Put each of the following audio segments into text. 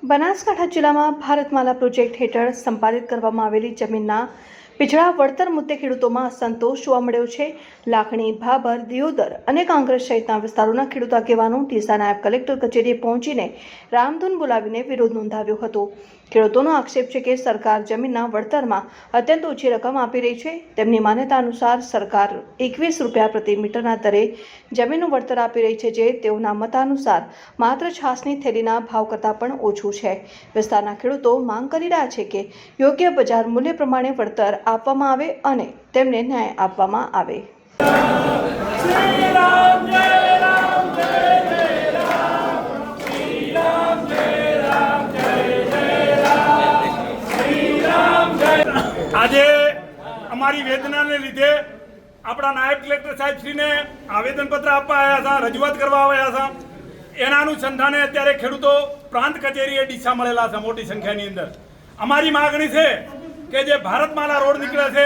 બનાસકાંઠા જિલ્લામાં ભારતમાલા પ્રોજેક્ટ હેઠળ સંપાદિત કરવામાં આવેલી જમીનના પિછડા વળતર મુદ્દે ખેડૂતોમાં અસંતોષ જોવા મળ્યો છે. લાખણી, ભાભર, દિયોદર અને કાંગ્રેસ સહિતના વિસ્તારોના ખેડૂત આગેવાનો ડીસા નાયબ કલેક્ટર કચેરીએ પહોંચીને રામધૂન બોલાવીને વિરોધ નોંધાવ્યો હતો. ખેડૂતોનો આક્ષેપ છે કે સરકાર જમીનના વળતરમાં અત્યંત ઓછી રકમ આપી રહી છે. તેમની માન્યતા અનુસાર સરકાર 21 રૂપિયા પ્રતિ મીટરના દરે જમીનનું વળતર આપી રહી છે, જે તેઓના મતાનુસાર માત્ર છાસની થેલીના ભાવ કરતાં પણ ઓછું છે. વિસ્તારના ખેડૂતો માંગ કરી રહ્યા છે કે યોગ્ય બજાર મૂલ્ય પ્રમાણે વળતર આપવામાં આવે અને તેમને ન્યાય આપવામાં આવે. આજે અમારી વેદનાને લીધે આપણા નાયબ કલેક્ટર સાહેબ શ્રીને આવેદનપત્ર આપવા આવ્યા હતા, રજૂઆત કરવા આવ્યા હતા. એના અનુસંધાને અત્યારે ખેડૂતો પ્રાંત કચેરીએ ડીસા મળેલા છે મોટી સંખ્યાની અંદર. અમારી માગણી છે કે જે ભારતમાલા રોડ નીકળે છે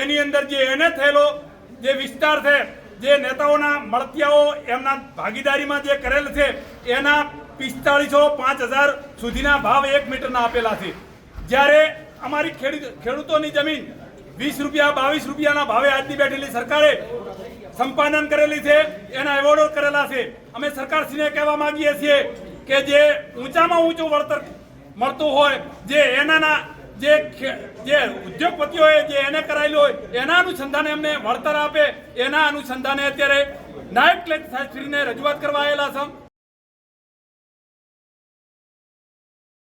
એની અંદર જે એને થયેલો જે વિસ્તાર છે, જે નેતાઓના મળતિયાઓ એમના ભાગીદારીમાં જે કરેલ છે એના 4500-5000 સુધીના ભાવ 1 મીટરના આપેલા છે. જ્યારે અમારી ખેડૂતોની જમીન 20 રૂપિયા 22 રૂપિયાના ભાવે આજની બેઠેલી સરકારે સંપાદન કરેલી છે, એના એવોર્ડો કરેલા છે. અમે સરકારશ્રીને કહેવા માંગીએ છીએ કે જે ઊંચામાં ઊંચું વળતર મળતું હોય, જે એનાના જે ઉદ્યોગપતિઓએ જે એને કરાયેલું હોય એના અનુસંધાને અમને વળતર આપે, એના અનુસંધાને અત્યારે નાયબ કલેક્ટર સાહેબશ્રીને રજૂઆત કરવા આવેલા છે.